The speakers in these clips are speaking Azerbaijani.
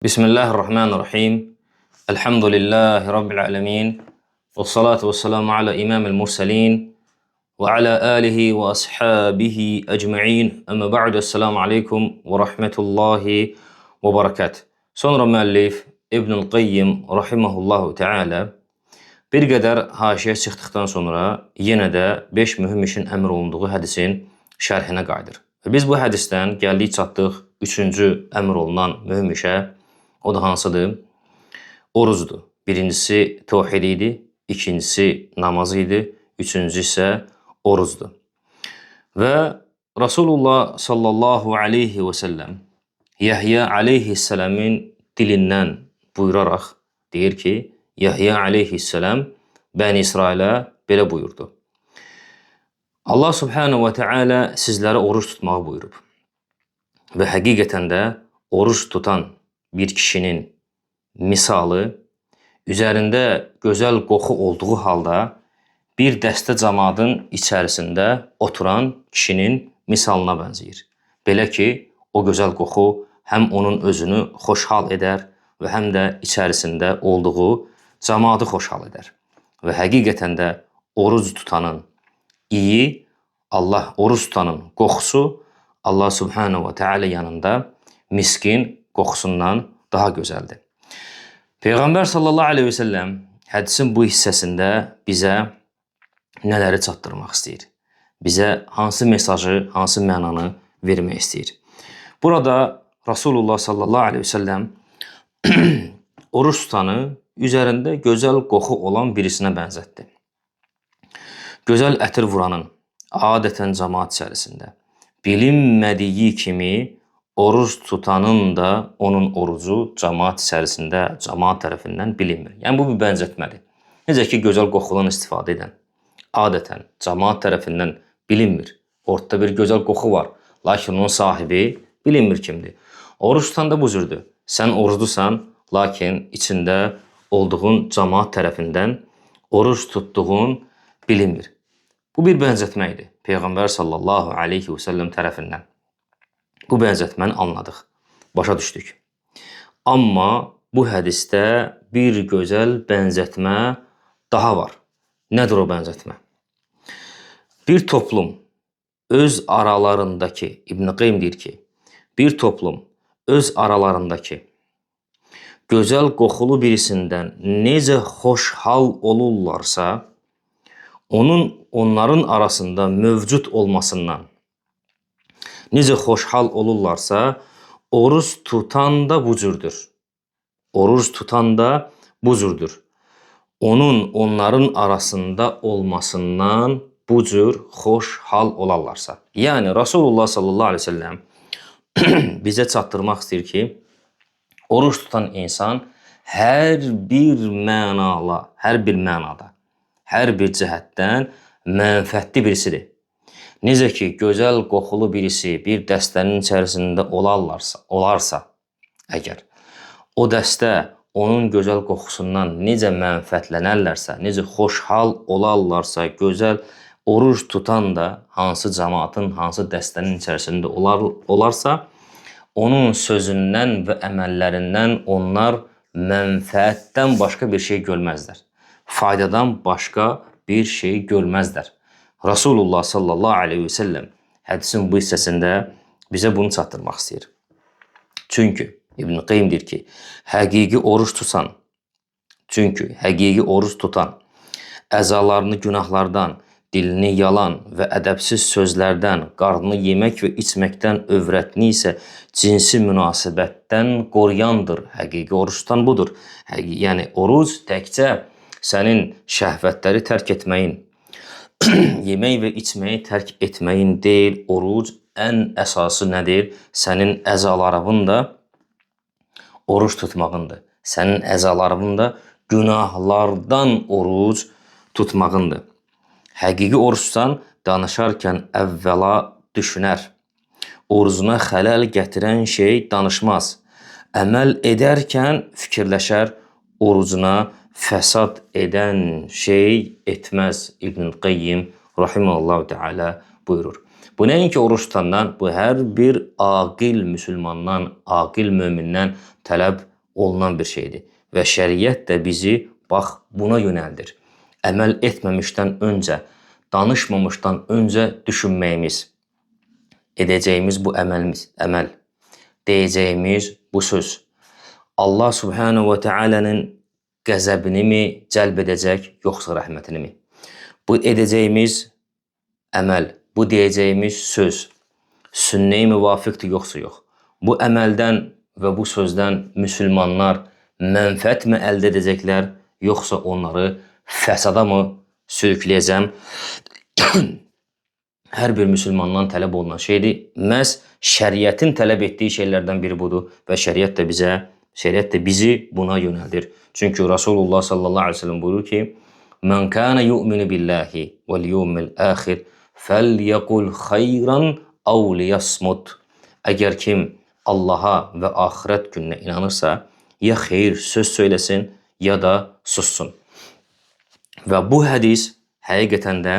Bismillahirrahmanirrahim. Elhamdülillahi Rabbil alemin. Ve salatu ve selamu ala imamil mursalin. Ve ala alihi ve ashabihi ecma'in. Amma ba'du. Esselamu aleykum ve rahmetullahi ve berekat. Sonra müəllif İbnül Qayyim rahimehullahu teala bir qədər haşiyə çıxdıqdan sonra yenə də 5 mühüm işin əmr olunduğu hədisin şərhinə qayıdır. Biz bu hədisdən gəldik çatdıq 3-cü əmr olunan mühüm işə. O da hansıdır? Orucdur. Birincisi tevhid idi, ikincisi namaz idi, üçüncüsü isə orucdur. Və Rasulullah sallallahu aleyhi və səlləm Yəhya aleyhisselamın dilindən buyuraraq deyir ki, Yəhya aleyhisselam Bəni İsrailə belə buyurdu. Allah subhanahu və teala sizlərə oruç tutmağı buyurub. Və həqiqətən də oruç tutan bir kişinin misalı üzərində gözəl qoxu olduğu halda bir dəstə cəmaatın içərisində oturan kişinin misalına bənzəyir. Belə ki, o gözəl qoxu həm onun özünü xoşhal edər və həm də içərisində olduğu cəmaatı xoşhal edər. Və həqiqətən də oruc tutanın iyi, oruc tutanın qoxusu Allah subhanahu və teala yanında miskin qoxusundan daha gözəldir. Peyğəmbər sallallahu aleyhi və səlləm hədisin bu hissəsində bizə nələri çatdırmaq istəyir? Bizə hansı mesajı, hansı mənanı vermək istəyir? Burada Rasulullah sallallahu aleyhi və səlləm oruç tutanı üzərində gözəl qoxu olan birisinə bənzətdi. Gözəl ətir vuranın adətən cəmaat içərisində bilinmədiyi kimi oruç tutanın da onun orucu cəmaat içərisində, cəmaat tərəfindən bilinmir. Yəni, bu bir bənzətmədir. Necə ki, gözəl qoxudan istifadə edən adətən cəmaat tərəfindən bilinmir. Ortada bir gözəl qoxu var, lakin onun sahibi bilinmir kimdir. Oruç tutan da bu cürdür. Sən oruclusan, lakin içində olduğun cəmaat tərəfindən oruç tutduğun bilinmir. Bu bir bənzətmə idi Peyğəmbər sallallahu aleyhi və səlləm tərəfindən. Bu bənzətməni anladıq, başa düşdük. Amma bu hədisdə bir gözəl bənzətmə daha var. Nədir o bənzətmə? Bir toplum öz aralarındakı, İbn Qayyim deyir ki, bir toplum öz aralarındakı gözəl qoxulu birisindən necə xoşhal olurlarsa, onların arasında mövcud olmasından necə xoşhal olurlarsa, oruç tutan da bu cürdür. Oruç tutan da bu cürdür. Onların arasında olmasından bu cür xoşhal olarlarsa. Yəni, Rasulullah sallallahu aleyhi ve sellem bizə çatdırmaq istəyir ki, oruç tutan insan hər bir mənada, hər bir cəhətdən mənfətli birisidir. Necə ki, gözəl qoxulu birisi bir dəstənin içərisində olarsa, əgər o dəstə onun gözəl qoxusundan necə mənfətlənərlərsə, necə xoşhal olarlarsa, gözəl oruç tutan da hansı cəmaatın, hansı dəstənin içərisində olarsa, onun sözündən və əməllərindən onlar mənfəətdən başqa bir şey görməzlər. Faydadan başqa bir şey görməzlər. Rasulullah sallallahu aleyhi ve sellem hədisin bu hissəsində bizə bunu çatdırmaq istəyir. Çünki İbn Qayyim deyir ki, həqiqi oruç tutan, əzalarını günahlardan, dilini yalan və ədəbsiz sözlərdən, qarnını yemək və içməkdən, övrətini isə cinsi münasibətdən qoruyandır. Həqiqi oruç tutan budur. Yəni, oruc təkcə sənin şəhvətləri tərk etməyin, yemək və içməyi tərk etməyin deyil, oruc ən əsası nədir? Sənin əzalarının da oruç tutmağındır. Sənin əzalarının da günahlardan oruc tutmağındır. Həqiqi oruç tutan danışarkən əvvəla düşünər. Orucuna xələl gətirən şey danışmaz. Əməl edərkən fikirləşər, orucuna fəsad edən şey etməz. İbn Qayyim rahimehullahu teala buyurur. Bu nəinki oruç tutandan, bu hər bir aqil müsəlmandan, aqil mömindən tələb olunan bir şeydir. Və şəriət də bizi bax buna yönəldir. Əməl etməmişdən öncə, danışmamışdan öncə düşünməyimiz, edəcəyimiz bu əməl, deyəcəyimiz bu söz Allah Subhanahu və Teala'nın qəzəbini mi cəlb edəcək, yoxsa rəhmətini mi? Bu edəcəyimiz əməl, bu deyəcəyimiz söz sünnəyə müvafiqdir, yoxsa yox? Bu əməldən və bu sözdən müsəlmanlar mənfəət mi əldə edəcəklər, yoxsa onları fəsada mı sürükləyəcəm? Hər bir müsəlmandan tələb olunan şeydir. Məhz şəriətin tələb etdiyi şeylərdən biri budur və şəriət də bizi buna yönəldir. Çünki Rasulullah sallallahu aleyhi ve sellem buyurur ki, "Mən kana yu'minu billahi vel yevmil axir felyaqul xeyran aw liyasmut." Əgər kim Allaha və axirət gününə inanırsa, ya xeyir söz söyləsin, ya da sussun. Və bu hədis həqiqətən də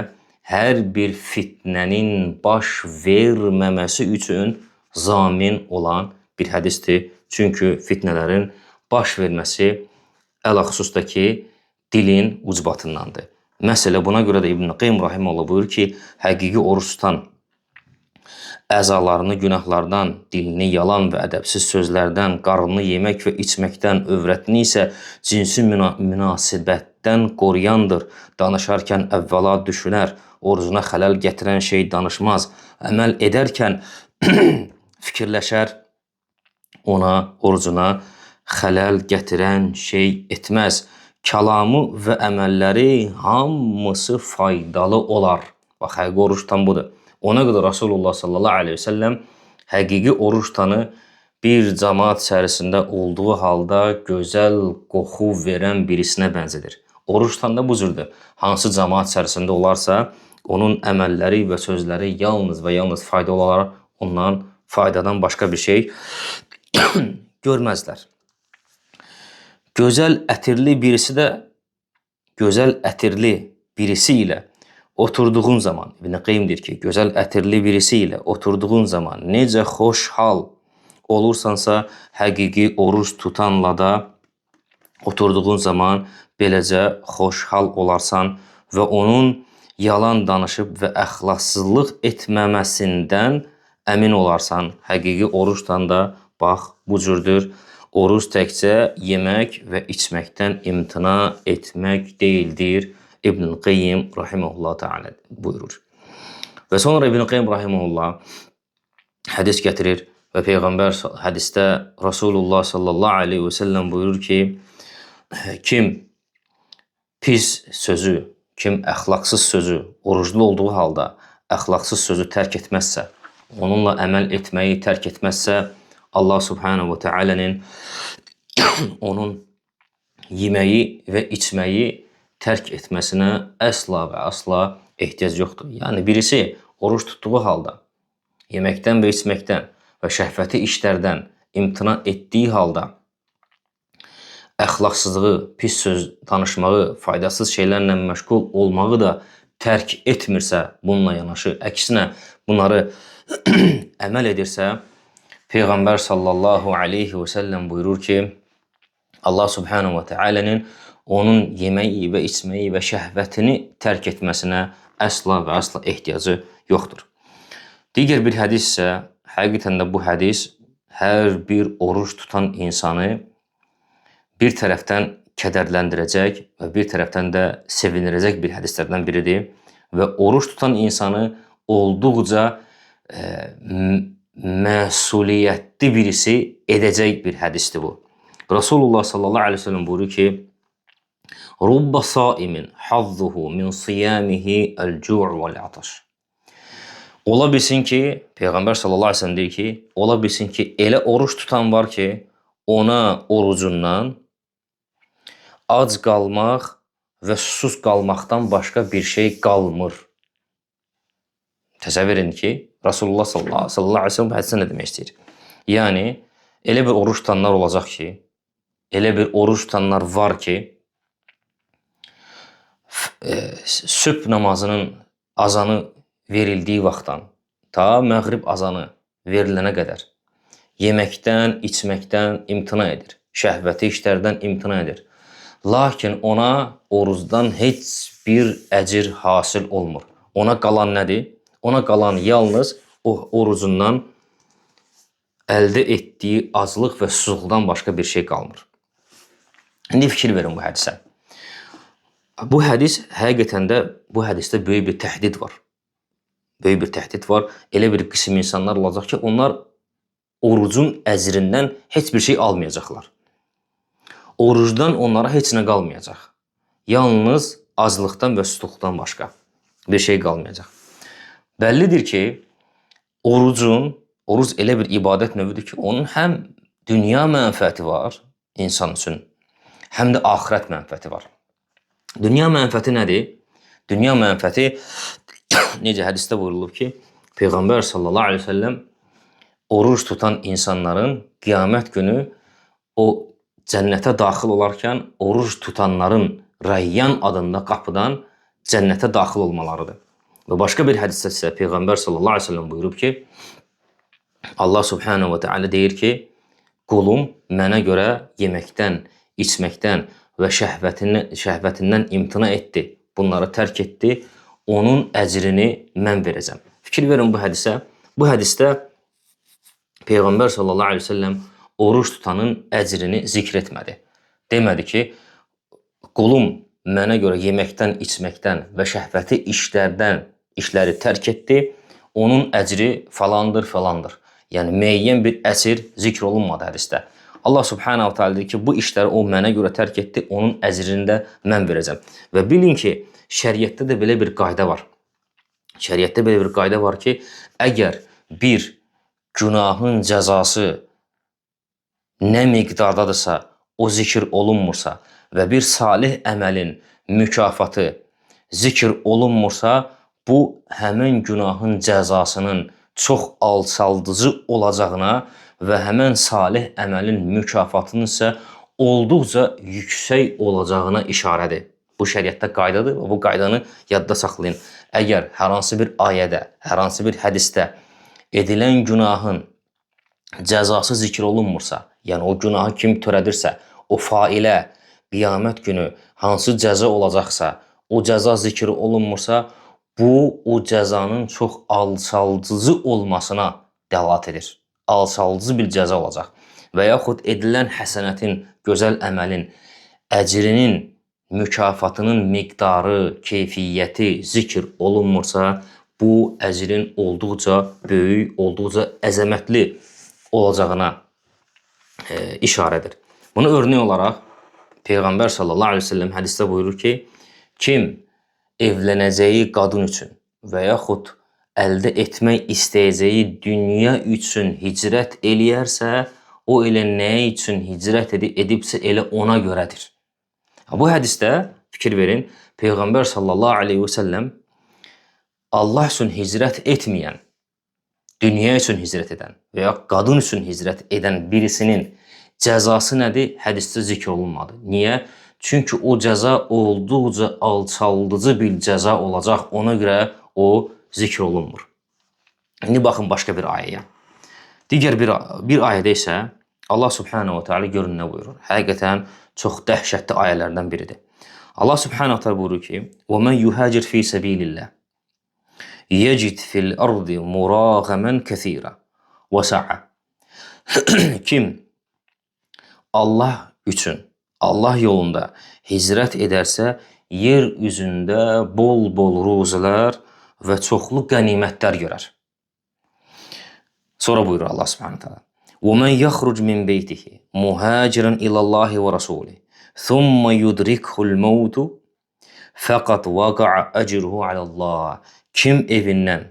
hər bir fitnənin baş verməməsi üçün zamin olan bir hədisdir. Çünki fitnələrin baş verməsi ələxüsusda ki, dilin ucbatındandır. Məsələ buna görə də İbn Qayyim rahimehullah buyurur ki, həqiqi oruç tutan əzalarını günahlardan, dilini yalan və ədəbsiz sözlərdən, qarnını yemək və içməkdən, övrətini isə cinsi münasibətdən qoruyandır. Danışarkən əvvəla düşünər, orucuna xələl gətirən şey danışmaz, əməl edərkən fikirləşər, ona orucuna xələl gətirən şey etməz. Kəlamı və əməlləri hamısı faydalı olar. Bax, həqiqi oruç tutan budur. Ona qədər Rasulullah sallallahu aleyhi ve sellem həqiqi oruç tutanı bir cəmaat içərisində olduğu halda gözəl qoxu verən birisinə bənzədir. Oruç tutan da bu cürdür. Hansı cəmaat içərisində olarsa, onun əməlləri və sözləri yalnız və yalnız faydalı olaraq ondan faydadan başqa bir şey görməzlər. Gözəl ətirli birisi ilə oturduğun zaman, İbn Qayyim deyir ki, gözəl ətirli birisi ilə oturduğun zaman necə xoşhal olursansa, həqiqi oruç tutanla da oturduğun zaman beləcə xoşhal olarsan və onun yalan danışıb və əxlaqsızlıq etməməsindən əmin olarsan. Həqiqi oruç tutan da bax bu cürdür. Oruç təkcə yemək və içməkdən imtina etmək deyildir. İbn Qayyim rahimehullah ta'ala buyurur. Və sonra İbn Qayyim rahimehullah hədis gətirir və Peyğəmbər hədisdə Rasulullah sallallahu aleyhi ve sellem buyurur ki, kim pis sözü, kim əxlaqsız sözü, oruclu olduğu halda əxlaqsız sözü tərk etməzsə, onunla əməl etməyi tərk etməzsə, Allah subhanahu wa ta'ala'nın onun yeməyi və içməyi tərk etməsinə əsla və asla ehtiyac yoxdur. Yəni birisi oruç tutduğu halda yeməkdən və içməkdən və şəhvəti işlərdən imtina etdiyi halda əxlaqsızlığı, pis söz danışmağı, faydasız şeylərlə məşğul olmağı da tərk etmirsə, bununla yanaşı, əksinə bunları əməl edirsə, Peyğəmbər sallallahu aleyhi və səlləm buyurur ki, Allah subhanahu wa ta'ala'nın onun yeməyi və içməyi və şəhvətini tərk etməsinə əsla və asla ehtiyacı yoxdur. Digər bir hədis isə, həqiqətən də bu hədis hər bir oruç tutan insanı bir tərəfdən kədərləndirəcək və bir tərəfdən də sevindirəcək bir hədislərdən biridir və oruç tutan insanı olduqca məsuliyyətli birisi edəcək bir hədisdir bu. Rasulullah sallallahu aleyhi ve sellem buyurur ki, Rubba saimin hazzuhu min siyamihi el-cu' vel-ataş. Ola bilsin ki, Peyğəmbər sallallahu aleyhi ve sellem deyir ki, ola bilsin ki, elə oruç tutan var ki, ona orucundan ac qalmaq və susuz qalmaqdan başqa bir şey qalmır. Təsəvvür edin ki, Rasulullah sallallahu aleyhi ve sellem bu hədisdə nə demək istəyir? Yəni, elə bir oruç tutanlar olacaq ki, elə bir oruç tutanlar var ki, sübh namazının azanı verildiyi vaxtdan ta məğrib azanı verilənə qədər yeməkdən, içməkdən imtina edir. Şəhvəti işlərdən imtina edir. Lakin ona orucdan heç bir əcir hasil olmur. Ona qalan nədir? Ona qalan yalnız o orucundan əldə etdiyi aclıq və susuzluqdan başqa bir şey qalmır. İndi fikir verin bu hədisə. Bu hədis həqiqətən də bu hədisdə böyük bir təhdid var. Böyük bir təhdid var. Elə bir qism insanlar olacaq ki, onlar orucun əzrindən heç bir şey almayacaqlar. Orucdan onlara heç nə qalmayacaq. Yalnız aclıqdan və susuzluqdan başqa bir şey qalmayacaq. Bəllidir ki, oruc elə bir ibadət növüdür ki, onun həm dünya mənfəəti var insan üçün, həm də axirət mənfəəti var. Dünya mənfəəti nədir? Dünya mənfəəti necə hədisdə buyurulub ki, Peyğəmbər sallallahu aleyhi ve sellem oruc tutan insanların qiyamət günü o cənnətə daxil olarkən oruc tutanların Rayyan adında qapıdan cənnətə daxil olmalarıdır. Və başqa bir hədisdə isə Peyğəmbər sallallahu aleyhi ve sellem buyurub ki, Allah subhanahu wa ta'ala deyir ki, qulum mənə görə yeməkdən, içməkdən və şəhvətindən imtina etdi, bunları tərk etdi, onun əcrini mən verəcəm. Fikir verin bu hədisə. Bu hədisdə Peyğəmbər sallallahu aleyhi ve sellem oruç tutanın əcrini zikr etmədi. Demədi ki, qulum mənə görə yeməkdən, içməkdən və şəhvəti işləri tərk etdi, onun əcri falandır. Yəni, müəyyən bir əcr zikr olunmadı hədisdə. Allah subhanahu ta'ala deyir ki, bu işləri o mənə görə tərk etdi, onun əcrini də mən verəcəm. Və bilin ki, şəriətdə də belə bir qayda var. Şəriətdə belə bir qayda var ki, əgər bir günahın cəzası nə miqdardadırsa, o zikr olunmursa və bir salih əməlin mükafatı zikr olunmursa, bu həmin günahın cəzasının çox alçaldıcı olacağına və həmən salih əməlin mükafatının isə olduqca yüksək olacağına işarədir. Bu şəriətdə qaydadır və bu qaydanı yadda saxlayın. Əgər hər hansı bir ayədə, hər hansı bir hədisdə edilən günahın cəzası zikr olunmursa, yəni o günahı kim törədirsə, o failə qiyamət günü hansı cəza olacaqsa, o cəza zikr olunmursa, bu o cəzanın çox alçaldıcı olmasına dəlalət edir. Alçaldıcı bir cəza olacaq. Və yaxud edilən həsənətin, gözəl əməlin, əcrinin, mükafatının miqdarı, keyfiyyəti zikr olunmursa, bu əcrin olduqca böyük, olduqca əzəmətli olacağına işarədir. Bunu örnək olaraq Peyğəmbər sallallahu aleyhi ve sellem hədisdə buyurur ki, kim evlənəcəyi qadın üçün və yaxud əldə etmək istəyəcəyi dünya üçün hicrət eləyərsə, o elə nəyə üçün hicrət edibsə elə ona görədir. Bu hədisdə fikir verin, Peyğəmbər sallallahu aleyhi ve sellem Allah üçün hicrət etməyən, dünya üçün hicrət edən və ya qadın üçün hicrət edən birisinin cəzası nədir? Hədisdə zikr olunmadı. Niyə? Çünki o cəza olduqca alçaldıcı bir cəza olacaq, ona görə o zikr olunmur. İndi baxın başqa bir ayəyə. Digər bir ayədə isə Allah subhanahu wa ta'ala görün nə buyurur. Həqiqətən çox dəhşətli ayələrdən biridir. Allah subhanahu wa ta'ala buyurur ki, وَمَنْ يُهَاجِرْ فِي سَبِيلِ اللّٰهِ يَجِدْ فِي الْأَرْضِ مُرَاغَمًا كَثِيرًا وَسَعًا. Kim Allah üçün, Allah yolunda hicrət edərsə, yer üzündə bol-bol ruzilər və çoxlu qənimətlər görər. Sonra buyurur Allah subhanahu ta'ala. وَمَنْ يَخْرُجْ مِنْ بَيْتِهِ مُهَاجِرًا إِلَى اللّٰهِ وَرَسُولِهِ ثُمَّ يُدْرِكْهُ الْمَوْتُ فَقَدْ وَقَعَ أَجْرُهُ عَلَى اللّٰهِ. Kim evindən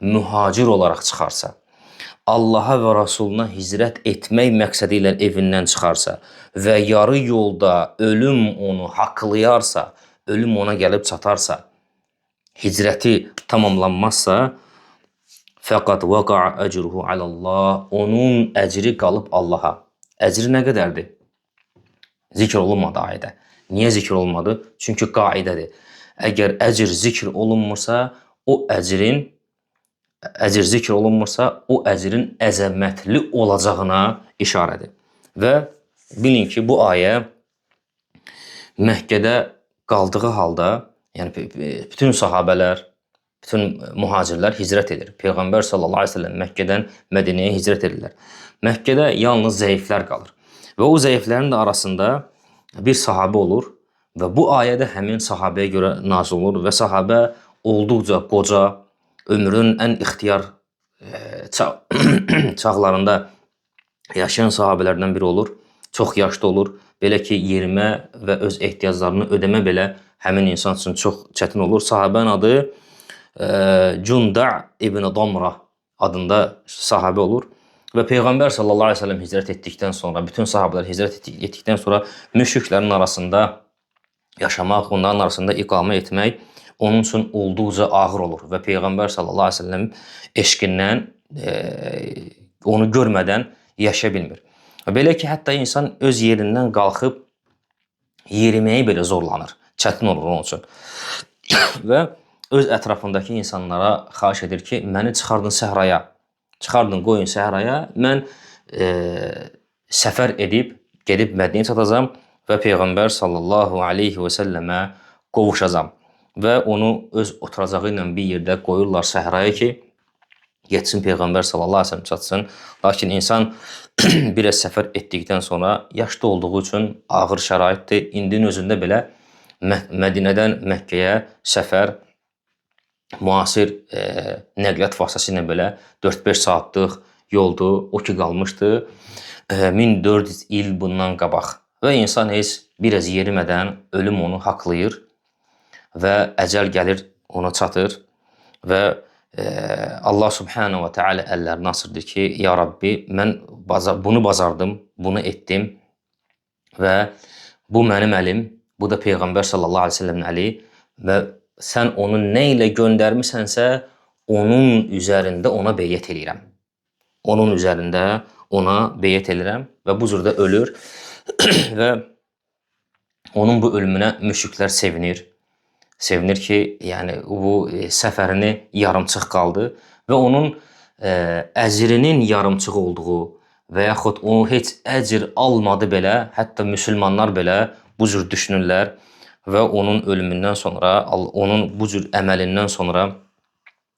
mühacir olaraq çıxarsa, Allaha və Rasuluna hicrət etmək məqsədi ilə evindən çıxarsa və yarı yolda ölüm onu haqlayarsa, ölüm ona gəlib çatarsa, hicrəti tamamlanmazsa, fəqad vaqa'a əcruhu alallah, onun əcri qalıb Allaha. Əcri nə qədərdir? Zikr olunmadı ayədə. Niyə zikr olunmadı? Çünki qaidədir. Əgər əcr zikr olunmursa, o əcrin əcr zikr olunmursa, o əcrin əzəmətli olacağına işarədir. Və bilin ki, bu ayə Məkkədə qaldığı halda, yəni bütün sahabələr, bütün mühacirlər hicrət edir. Peyğəmbər sallallahu əleyhi və səlləm Məkkədən Mədinəyə hicrət edirlər. Məkkədə yalnız zəiflər qalır. Və o zəiflərin də arasında bir sahabə olur və bu ayə də həmin sahabəyə görə nazil olur və sahabə olduqca qoca, ömrünün ən ixtiyar çağlarında yaşayan sahabələrdən biri olur. Çox yaşlı olur. Belə ki, yerimə və öz ehtiyaclarını ödəmə belə həmin insan üçün çox çətin olur. Sahabənin adı Cunda ibn Damra adında sahabə olur. Və Peyğəmbər sallallahu əleyhi və səlləm hicrət etdikdən sonra, bütün sahabələr hicrət etdikdən sonra müşriklərin arasında yaşamaq, onların arasında iqamə etmək onun üçün olduqca ağır olur. Və Peyğəmbər sallallahu əleyhi və səlləm eşqindən onu görmədən yaşaya bilmir. Belə ki, hətta insan öz yerindən qalxıb yeriməyi belə zorlanır. Çətin olur onun üçün. Və öz ətrafındakı insanlara xahiş edir ki, məni çıxardın səhraya. Çıxardın, qoyun səhraya. Mən səfər edib, gedib Mədinəyə çatacam və Peyğəmbər sallallahu aleyhi və səlləmə qovuşacam. Və onu öz oturacağı ilə bir yerdə qoyurlar səhraya ki, getsin Peyğəmbər sallallahu aleyhi və səlləm çatsın. Lakin insan biraz səfər etdikdən sonra yaşlı olduğu üçün ağır şəraitdir. İndinin özündə belə Mədinədən Məkkəyə səfər müasir nəqliyyat vasitəsilə belə 4-5 saatlıq yoldur. O ki qalmışdı 1400 il bundan qabaq. Və insan heç biraz yerimədən ölüm onu haqlayır və əcəl gəlir ona çatır və Allah subhanahu wa ta'ala əllərini açırdı ki, ya Rabbi, mən bunu bacardım, bunu etdim və bu mənim əlim, bu da Peyğəmbər sallallahu aleyhi ve sellemin əli və sən onu nə ilə göndərmisənsə, onun üzərində ona beyyət eləyirəm. Onun üzərində ona beyyət eləyirəm və bu cürdə ölür və onun bu ölümünə müşriklər sevinir. Sevinir ki, yəni bu səfərini yarımçıq qaldı və onun əcrinin yarımçıq olduğu və yaxud o heç əcr almadı belə, hətta müsəlmanlar belə bu cür düşünürlər və onun ölümündən sonra, onun bu cür əməlindən sonra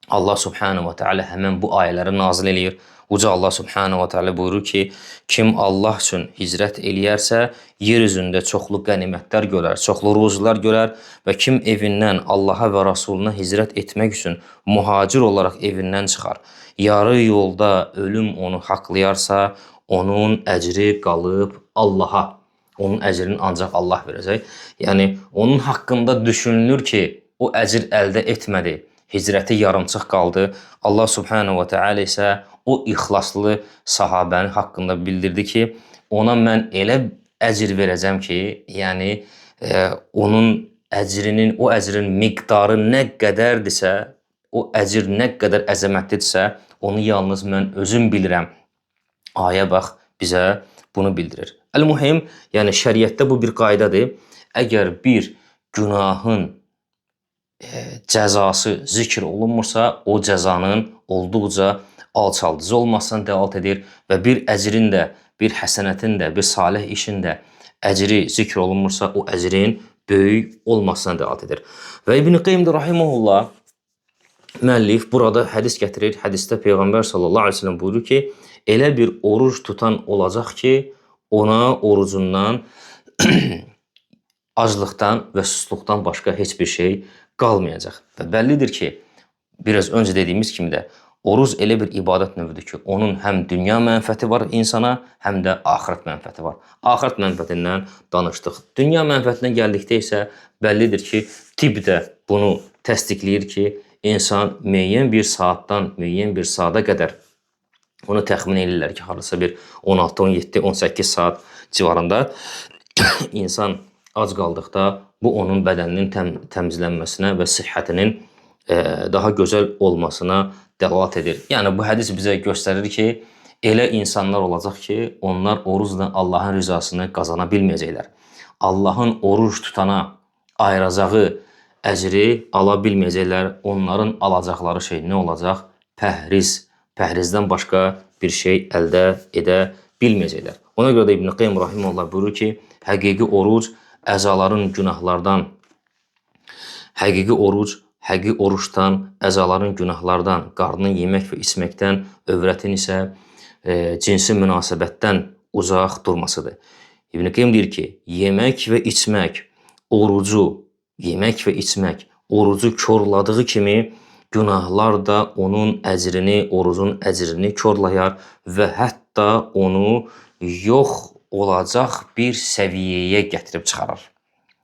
Allah subhanahu wa ta'ala həmən bu ayələri nazil eləyir. Uca Allah subhanahu wa ta'ala buyurur ki, kim Allah üçün hicrət eləyərsə, yer üzündə çoxlu qənimətlər görər, çoxlu ruzular görər və kim evindən Allaha və Rasuluna hicrət etmək üçün mühacir olaraq evindən çıxar. Yarı yolda ölüm onu haqlayarsa, onun əcri qalıb Allaha. Onun əcrini ancaq Allah verəcək. Yəni, onun haqqında düşünülür ki, o əcr əldə etmədi. Hicrəti yarımçıq qaldı. Allah subhanahu wa ta'ala isə o ixlaslı sahabənin haqqında bildirdi ki, ona mən elə əcr verəcəm ki, yəni onun əcrinin, o əcrin miqdarı nə qədərdirsə, o əcr nə qədər əzəmətlidirsə, onu yalnız mən özüm bilirəm. Ayə bax, bizə bunu bildirir. Əl-mühim, yəni şəriətdə bu bir qaydadır. Əgər bir günahın cəzası zikr olunmursa, o cəzanın olduqca alçaldıcı olmasına dəlalət edir və bir əcrin də, bir həsənətin də, bir salih işin də əcri zikr olunmursa, o əcrin böyük olmasına dəlalət edir. Və İbn Qayyim rahimehullah müəllif burada hədis gətirir. Hədisdə Peyğəmbər sallallahu əleyhi və səlləm buyurur ki, elə bir oruc tutan olacaq ki, ona orucundan aclıqdan və susluqdan başqa heç bir şey qalmayacaq. Və bəllidir ki, biraz öncə dediyimiz kimi də oruz elə bir ibadət növüdür ki, onun həm dünya mənfəti var insana, həm də axirət mənfəti var. Axirət mənfətindən danışdıq. Dünya mənfətinə gəldikdə isə bəllidir ki, tibb də bunu təsdiqləyir ki, insan müəyyən bir saatdan müəyyən bir saata qədər, onu təxmin edirlər ki, harasa bir 16, 17, 18 saat civarında insan ac qaldıqda bu onun bədəninin təmizlənməsinə və sihhətinin daha gözəl olmasına dəlalət edir. Yəni bu hədis bizə göstərir ki, elə insanlar olacaq ki, onlar orucla Allahın rızasını qazana bilməyəcəklər. Allahın oruc tutana ayıracağı əcri ala bilməyəcəklər. Onların alacaqları şey nə olacaq? pəhrizdən başqa bir şey əldə edə bilməyəcəklər. Ona görə də İbn Qayyim rahimehullah buyurur ki, həqiqi oruc əzaların günahlardan, həqiqi oruçdan, əzaların günahlardan, qarnını yemək və içməkdən, övrətin isə cinsi münasibətdən uzaq durmasıdır. İbn Qayyim deyir ki, yemək və içmək orucu korladığı kimi günahlar da onun orucun əcrini korlayar və hətta onu yox olacaq bir səviyyəyə gətirib çıxarar.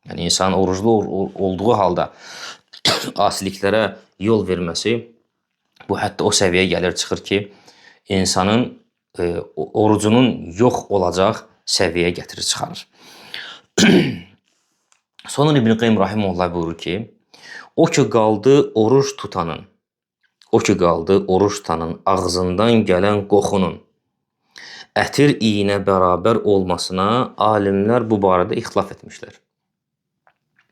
Yəni, insan oruclu olduğu halda asiliklərə yol verməsi bu hətta o səviyyəyə gəlir çıxır ki, insanın orucunun yox olacaq səviyyəyə gətirir çıxarır. Sonra İbn Qayyim rahimehullah buyurur ki, o ki qaldı oruç tutanın ağzından gələn qoxunun ətir iyinə bərabər olmasına alimlər bu barədə ixtilaf etmişlər.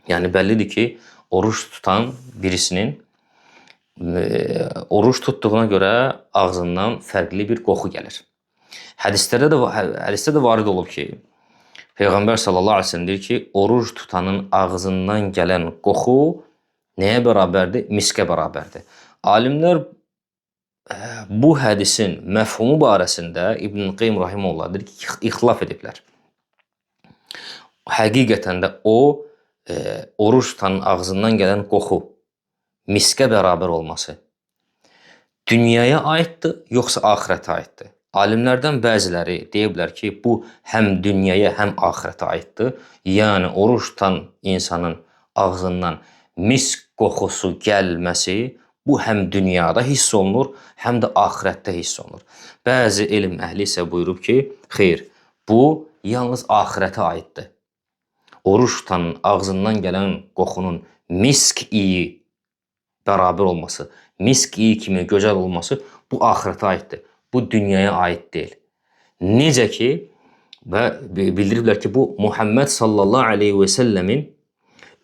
Yəni, bəllidir ki, oruç tutan birisinin oruç tutduğuna görə ağzından fərqli bir qoxu gəlir. Hədisdə də varid olub ki, Peyğəmbər sallallahu aleyhi ve sellem deyir ki, oruç tutanın ağzından gələn qoxu nəyə bərabərdir? Miskə bərabərdir. Alimlər bu hədisin məfhumu barəsində İbn Qayyim rahimehullah deyir ki, ixtilaf ediblər. Həqiqətən də oruç tutanın ağzından gələn qoxu miskə bərabər olması dünyaya aiddir, yoxsa axirətə aiddir? Alimlərdən bəziləri deyiblər ki, bu həm dünyaya, həm axirətə aiddir. Yəni, oruç tutan insanın ağzından misk qoxusu gəlməsi bu həm dünyada hiss olunur, həm də axirətdə hiss olunur. Bəzi elm əhli isə buyurub ki, xeyr, bu yalnız axirətə aiddir. Oruç tutanın ağzından gələn qoxunun misk iyi bərabər olması, misk iyi kimi gözəl olması bu axirətə aiddir. Bu dünyaya aid deyil. Necə ki, və bildiriblər ki, bu Muhammed sallallahu aleyhi ve sellemin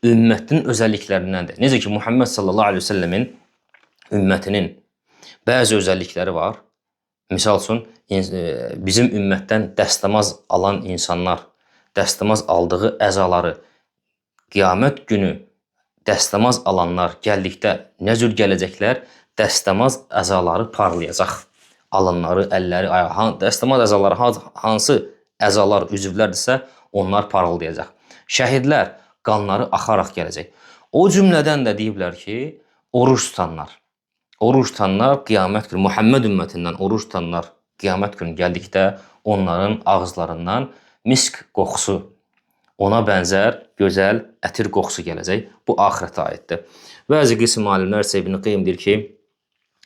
ümmətinin özəlliklərindəndir. Necə ki, Muhammed sallallahu aleyhi ve sellemin ümmətinin bəzi özəllikləri var. Misal üçün, bizim ümmətdən dəstəmaz alan insanlar, dəstəmaz aldığı əzaları, qiyamət günü dəstəmaz alanlar gəldikdə nə cür gələcəklər? Dəstəmaz əzaları parlayacaq. Alınları, əlləri, ayağı, dəstəmaz əzaları hansı əzalar, üzvlərdirsə, onlar parıldayacaq. Şəhidlər qanları axaraq gələcək. O cümlədən də deyiblər ki, oruç tutanlar qiyamət günü, Muhammed ümmətindən oruç tutanlar qiyamət günü gəldikdə onların ağızlarından misk qoxusu, ona bənzər gözəl ətir qoxusu gələcək. Bu axirətə aiddir. Bəzi qism alimlər isə İbn Qayyim deyir ki,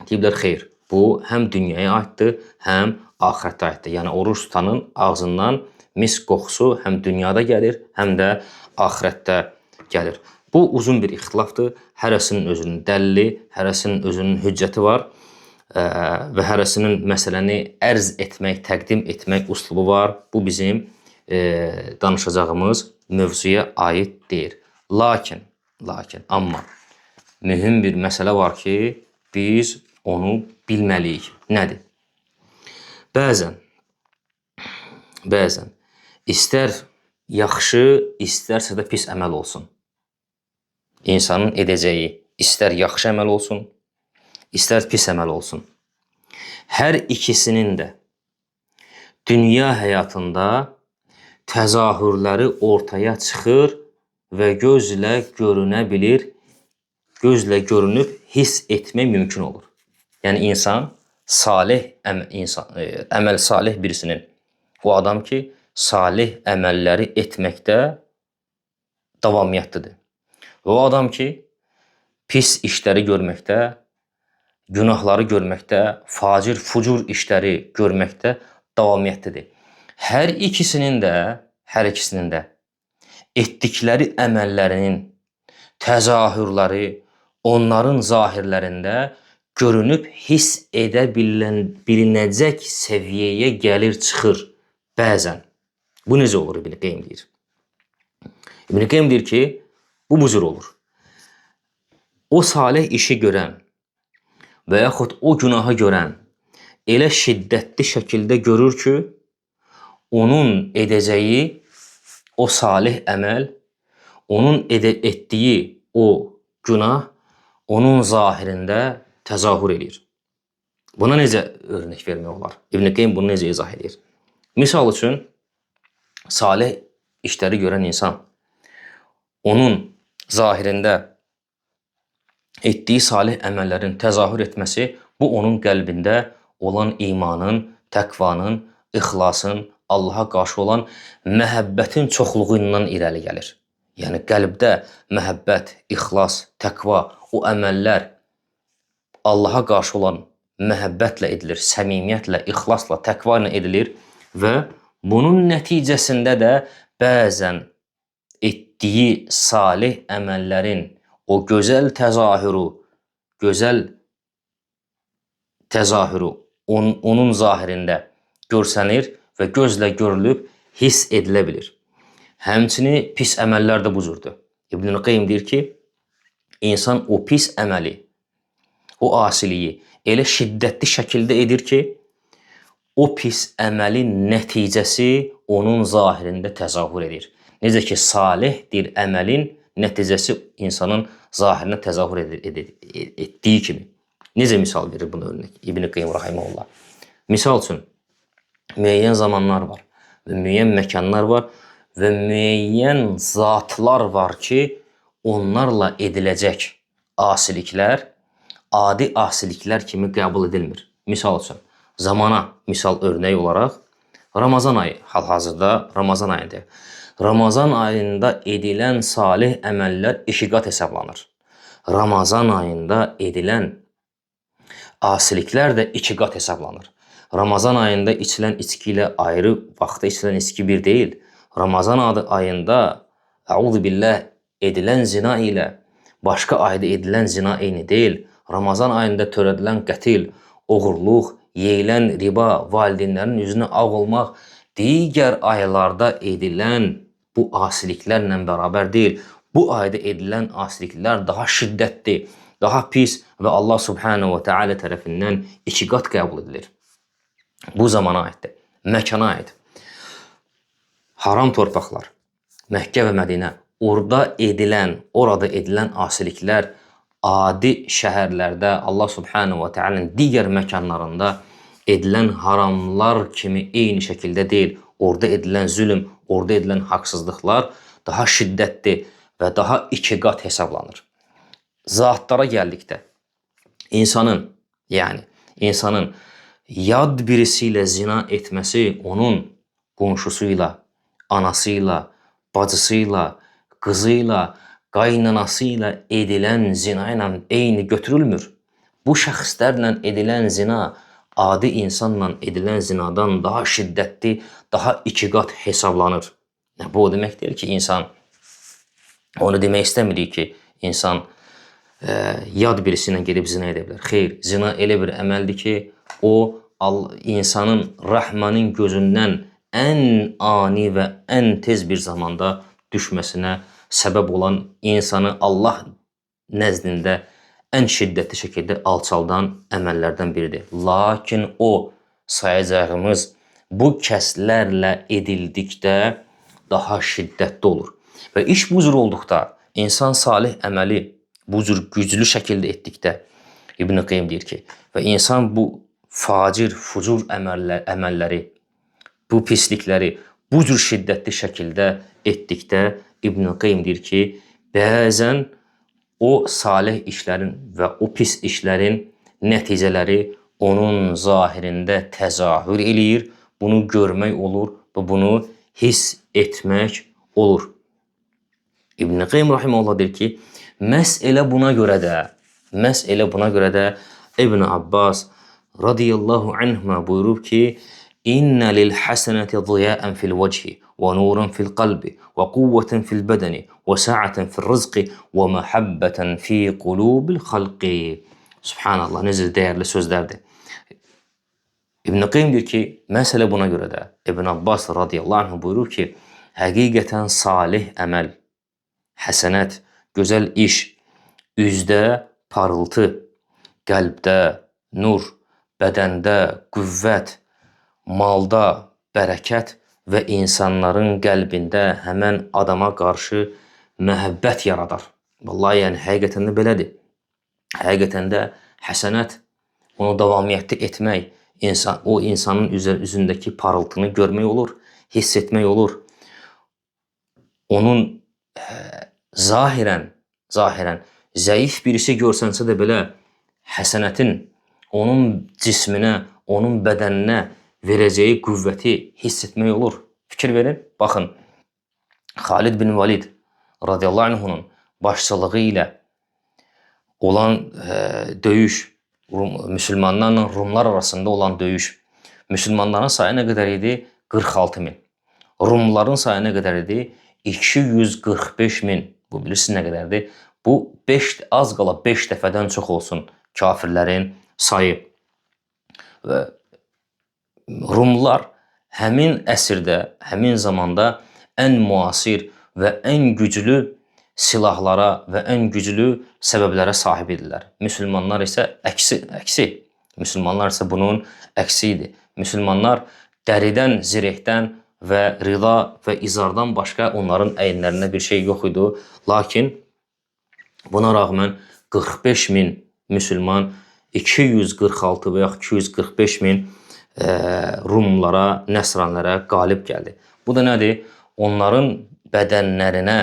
deyiblər xeyr, bu həm dünyaya aiddir, həm axirətə aiddir. Yəni, oruç tutanın ağzından misk qoxusu həm dünyada gəlir, həm də axirətdə gəlir. Bu uzun bir ixtilafdır. Hərəsinin özünün dəlili, hərəsinin özünün hüccəti var və hərəsinin məsələni ərz etmək, təqdim etmək üslubu var. Bu bizim danışacağımız mövzuya aid deyil. Lakin, amma mühüm bir məsələ var ki, biz onu bilməliyik. Nədir? Bəzən istər yaxşı, istərsə də pis əməl olsun. İnsanın edəcəyi istər yaxşı əməl olsun, istər pis əməl olsun. Hər ikisinin də dünya həyatında təzahürləri ortaya çıxır və gözlə görünə bilir, gözlə görünüb hiss etmək mümkün olur. Yəni, insan əməl salih birisinin, o adam ki, salih əməlləri etməkdə davamiyyətlidir. Və o adam ki, pis işləri görməkdə, günahları görməkdə, fucur işləri görməkdə davamiyyətlidir. Hər ikisinin də etdikləri əməllərinin təzahürləri onların zahirlərində görünüb hiss edə bilinəcək səviyyəyə gəlir, çıxır bəzən. Bu necə olur İbn Qayyim deyir? İbn Qayyim deyir ki, bu cür olur. O salih işi görən və yaxud o günahı görən elə şiddətli şəkildə görür ki, onun edəcəyi o salih əməl, onun etdiyi o günah onun zahirində təzahür edir. Buna necə örnek vermək olar? İbn Qeym bunu necə izah edir? Misal üçün, salih işləri görən insan, onun zahirində etdiyi salih əməllərin təzahür etməsi, bu onun qəlbində olan imanın, təqvanın, ixlasın, Allaha qarşı olan məhəbbətin çoxluğu ilə irəli gəlir. Yəni qəlbdə məhəbbət, ixlas, təqva, o əməllər Allaha qarşı olan məhəbbətlə edilir, səmimiyyətlə, ixlasla, təqva ilə edilir və bunun nəticəsində də bəzən etdiyi salih əməllərin o gözəl təzahürü onun zahirində görsənir və gözlə görülüb hiss edilə bilir. Həmçinin pis əməllər də bu cürdür. İbn Qeym deyir ki, insan o pis əməli, o asiliyi elə şiddətli şəkildə edir ki, o pis əməlin nəticəsi onun zahirində təzahür edir. Necə ki, salihdir əməlin nəticəsi insanın zahirinə təzahür etdiyi kimi. Necə misal verir buna örnek İbn Qeym rahimehullah? Misal üçün, müəyyən zamanlar var və müəyyən məkanlar var və müəyyən zatlar var ki, onlarla ediləcək asiliklər adi asiliklər kimi qəbul edilmir. Misal üçün, zamana misal örnek olaraq, Ramazan ayı, hal-hazırda Ramazan ayıdır. Ramazan ayında edilən salih əməllər 2 qat hesablanır. Ramazan ayında edilən asiliklər də 2 qat hesablanır. Ramazan ayında içilən içki ilə ayrı vaxtda içilən içki bir deyil. Ramazan ayında billah edilən zina ilə başqa ayda edilən zina eyni deyil. Ramazan ayında törədilən qətil, oğurluq, yeyilən riba, valideynlərin üzünə ağ olmaq digər aylarda edilən bu asiliklərlə bərabər deyil. Bu ayda edilən asiliklər daha şiddətli, daha pis və Allah subhanahu wa ta'ala tərəfindən 2 qat qəbul edilir. Bu zamana aiddir, məkana aid. Haram torpaqlar, Məkkə və Mədinə, orada edilən asiliklər adi şəhərlərdə, Allah subhanahu wa ta'ala'nın digər məkanlarında edilən haramlar kimi eyni şəkildə deyil. Orada edilən zülm, orada edilən haqsızlıqlar daha şiddətli və daha 2 qat hesablanır. Zatlara gəldikdə, insanın yad birisi ilə zina etməsi onun qonşusuyla, anasıyla, bacısıyla, qızıyla, qaynanasıyla edilən zina ilə eyni götürülmür. Bu şəxslərlə edilən zina adi insanla edilən zinadan daha şiddətli, daha 2 qat hesablanır. Bu o demək deyil ki, insan, onu demək istəmirik ki, insan yad birisindən gedib zina edə bilər. Xeyr, zina elə bir əməldir ki, o insanın Rəhmanın gözündən ən ani və ən tez bir zamanda düşməsinə səbəb olan, insanı Allah nəzdində ən şiddətli şəkildə alçaldan əməllərdən biridir. Lakin o sayacağımız bu kəslərlə edildikdə daha şiddətli olur. Və iş bu cür olduqda, insan salih əməli bu cür güclü şəkildə etdikdə, İbn Qeym deyir ki, və insan bu facir, fucur əməlləri, bu pislikləri bu cür şiddətli şəkildə etdikdə, İbn Qeym deyir ki, bəzən o salih işlərin və o pis işlərin nəticələri onun zahirində təzahür eləyir, bunu görmək olur və bunu hiss etmək olur. İbn Qeym rahimehullah deyir ki, məhz elə buna görə də İbn Abbas radiyallahu anhuma buyurub ki, İnnə lil həsənəti ziyəən fil vəchi və nurun fil qalbi və quvvətən fil bədəni və səətən fil rızqi və məhəbbətən fi qulubil xalqi. Subhanallah, necə dəyərli sözlərdir. İbn Qeym deyir ki, məsələ buna görə də İbn Abbas radiyallahu anh buyurur ki, həqiqətən salih əməl, həsənət, gözəl iş, üzdə parıltı, qəlbdə nur, bədəndə qüvvət, malda bərəkət və insanların qəlbində həmən adama qarşı məhəbbət yaradar. Vallahi, yəni, həqiqətən də belədir. Həqiqətən də həsənət, onu davamiyyətli etmək, o insanın üzündəki parıltını görmək olur, hiss etmək olur. Onun zahirən zəif birisi görsənsə də belə həsənətin onun cisminə, onun bədəninə verəcəyi qüvvəti hiss etmək olur. Fikir verin, baxın, Xalid bin Valid radiyallahu anhunun başçılığı ilə olan döyüş, müsəlmanlarla Rumlar arasında olan döyüş. Müsəlmanların sayı nə qədər idi? 46 min. Rumların sayı nə qədər idi? 245 min. Bu bilirsiniz nə qədərdir? Bu az qala 5 dəfədən çox olsun kafirlərin sayı. Və Rumlar həmin əsrdə, həmin zamanda ən müasir və ən güclü silahlara və ən güclü səbəblərə sahib idilər. Müsəlmanlar isə əksi. Müsəlmanlar isə bunun əksi idi. Müsəlmanlar dəridən, zirehdən və rida və izardan başqa onların əyinlərində bir şey yox idi. Lakin buna rağmen 45 min müsəlman 246 və yaxud 245 min Rumlara, nəsranlərə qalib gəldi. Bu da nədir? Onların bədənlərinə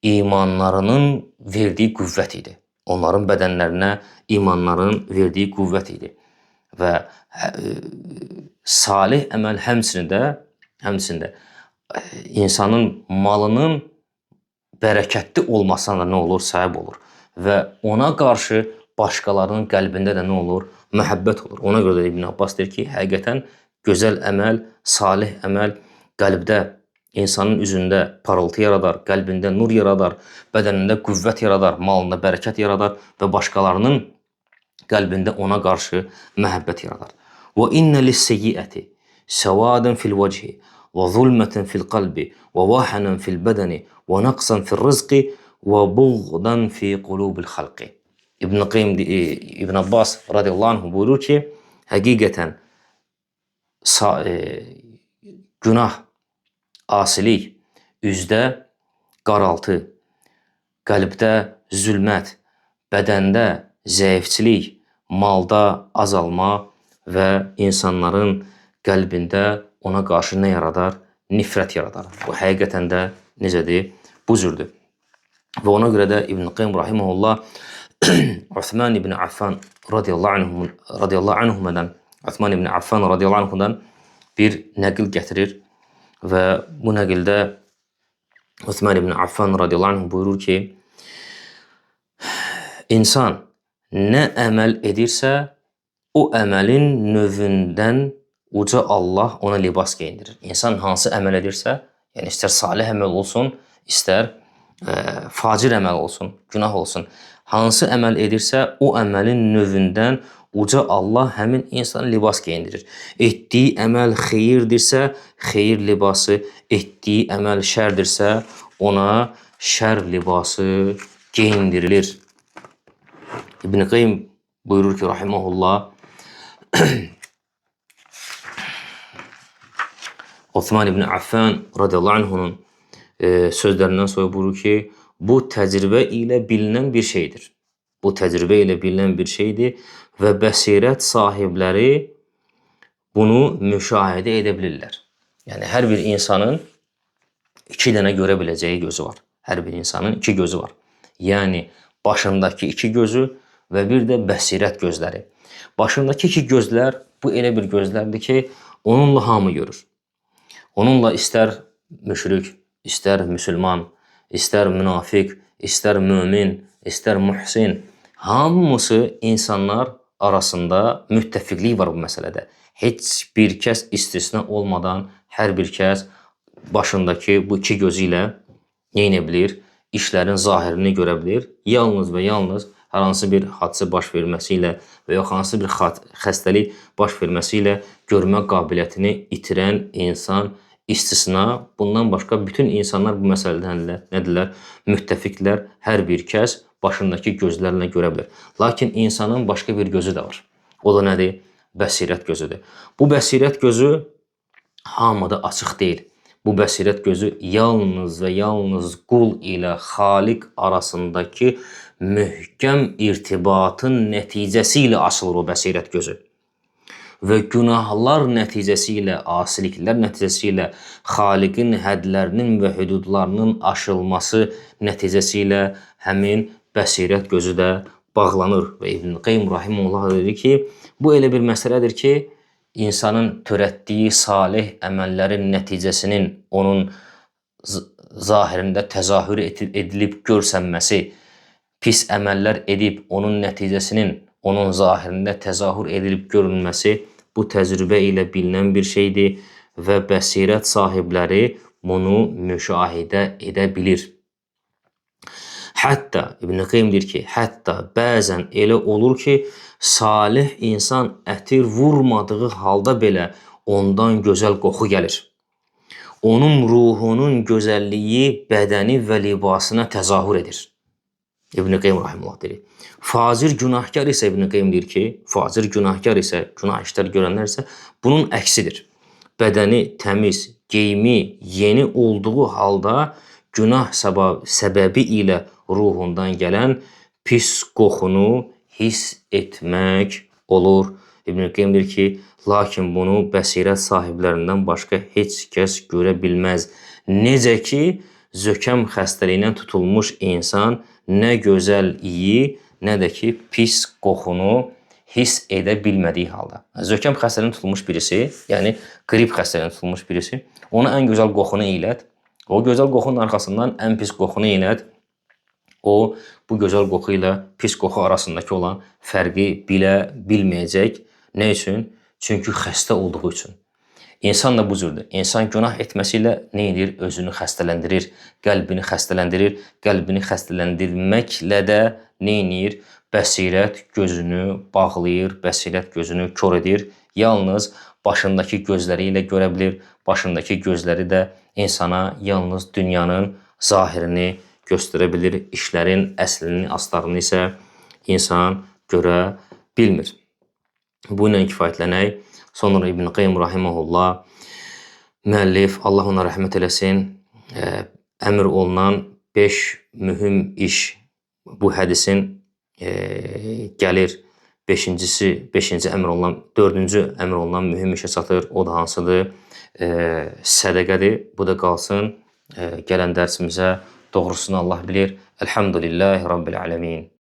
imanlarının verdiyi qüvvət idi. Onların bədənlərinə imanların verdiyi qüvvət idi. Və salih əməl həmçində insanın malının bərəkətli olmasına da nə olur? Səbəb olur. Və ona qarşı başqalarının qəlbində də nə olur? Məhəbbət olur. Ona görə də İbn Abbas deyir ki, həqiqətən gözəl əməl, salih əməl qəlbdə, insanın üzündə parıltı yaradar, qəlbində nur yaradar, bədənində qüvvət yaradar, malında bərəkət yaradar və başqalarının qəlbində ona qarşı məhəbbət yaradar. Və innə lis-seyyiəti səvadən fil-vəchi və zulmətən fil-qalbi və vahənən fil-bədəni və naqsan fil-rızqi və buğdan fi qulubil-xalqi. İbn Abbas radiyallahu anh buyurur ki, həqiqətən günah, asilik, üzdə qaraltı, qəlbdə zülmət, bədəndə zəifçilik, malda azalma və insanların qəlbində ona qarşı nə yaradar? Nifrət yaradar. Bu həqiqətən də necədir? Bu cürdür. Və ona görə də İbn Qayyim rahimehullah Osman ibn Affan radiyallahu anhudan bir nəqil gətirir və bu nəqildə Osman ibn Affan radiyallahu anh buyurur ki, insan nə əməl edirsə, o əməlin növündən uca Allah ona libas geyindirir. İnsan hansı əməl edirsə, yəni istər salih əməl olsun, istər facir əməl olsun, günah olsun, hansı əməl edirsə, o əməlin növündən uca Allah həmin insan libas geyindirir. Etdiyi əməl xeyirdirsə, xeyir libası, etdiyi əməl şərdirsə, ona şər libası geyindirilir. İbn Qayyim buyurur ki, rahimehullah, Osman ibn Affan radiyallahu anhunun sözlərindən sonra buyurur ki, bu təcrübə ilə bilinən bir şeydir. Bu təcrübə ilə bilinən bir şeydir və bəsirət sahibləri bunu müşahidə edə bilirlər. Yəni, hər bir insanın 2 dənə görə biləcəyi gözü var. Hər bir insanın 2 gözü var. Yəni, başındakı 2 gözü və bir də bəsirət gözləri. Başındakı 2 gözlər, bu elə bir gözlərdir ki, onunla hamı görür. Onunla istər müşrik, istər müsəlman, istər münafiq, istər mömin, istər muhsin, hamısı insanlar arasında müttəfiqlik var bu məsələdə. Heç bir kəs istisna olmadan hər bir kəs başındakı bu 2 gözü ilə nə bilir? İşlərin zahirini görə bilir. Yalnız və yalnız hər hansı bir hadisə baş verməsi ilə və ya hansı bir xəstəlik baş verməsi ilə görmə qabiliyyətini itirən insan istisna. Bundan başqa bütün insanlar bu məsələdən nədirlər? Müttəfiqlər. Hər bir kəs başındakı gözlərlə görə bilər. Lakin insanın başqa bir gözü də var. O da nədir? Bəsirət gözüdür. Bu bəsirət gözü hamıda açıq deyil. Bu bəsirət gözü yalnız və yalnız qul ilə Xaliq arasındakı möhkəm irtibatın nəticəsi ilə açılır o bəsirət gözü. Və günahlar nəticəsi ilə, asiliklər nəticəsi ilə Xaliqin hədlərinin və hüdudlarının aşılması nəticəsi ilə həmin bəsirət gözü də bağlanır. Və İbn Qeym Rahimullah dedi ki, bu elə bir məsələdir ki, insanın törətdiyi salih əməllərin nəticəsinin onun zahirində təzahür edilib görsənməsi, pis əməllər edib onun nəticəsinin onun zahirində təzahür edilib görünməsi bu təcrübə ilə bilinən bir şeydir və bəsirət sahibləri bunu müşahidə edə bilir. Hətta İbn Qeym deyir ki, hətta bəzən elə olur ki, salih insan ətir vurmadığı halda belə ondan gözəl qoxu gəlir. Onun ruhunun gözəlliyi bədəni və libasına təzahür edir. İbn Qeym Rahimullah deyir. Fazir günahkar isə İbn Qeym deyir ki, fazir günahkar isə, günah işlər görənlər isə bunun əksidir. Bədəni təmiz, geyimi yeni olduğu halda günah səbəbi ilə ruhundan gələn pis qoxunu hiss etmək olur. İbn Qeym deyir ki, lakin bunu bəsirət sahiblərindən başqa heç kəs görə bilməz. Necə ki, zökəm xəstəliyinə tutulmuş insan nə gözəl iyi, nə də ki, pis qoxunu hiss edə bilmədiyi halda. Zökəm xəstəliyinə tutulmuş birisi, yəni qrip xəstəliyinə tutulmuş birisi, ona ən gözəl qoxunu iylət, o gözəl qoxunun arxasından ən pis qoxunu iylət, o bu gözəl qoxu ilə pis qoxu arasındakı olan fərqi bilə bilməyəcək. Nə üçün? Çünki xəstə olduğu üçün. İnsan da bu cürdür. İnsan günah etməsi ilə nə edir? Özünü xəstələndirir, qəlbini xəstələndirir. Qəlbini xəstələndirməklə də nə edir? Bəsirət gözünü bağlayır, bəsirət gözünü kör edir. Yalnız başındakı gözləri ilə görə bilir. Başındakı gözləri də insana yalnız dünyanın zahirini göstərə bilir. İşlərin əslini, aslarını isə insan görə bilmir. Bu ilə kifayətlənək. Sonra İbn Qeym Rahiməhullah, müəllif, Allah ona rəhmət eləsin, əmr olunan 5 mühüm iş bu hədisin gəlir. 4-cü əmr olunan mühüm işə çatır. O da hansıdır? Sədəqədir. Bu da qalsın. Gələn dərsimizə doğrusunu Allah bilir. Elhamdülillahi Rabbil ələmin.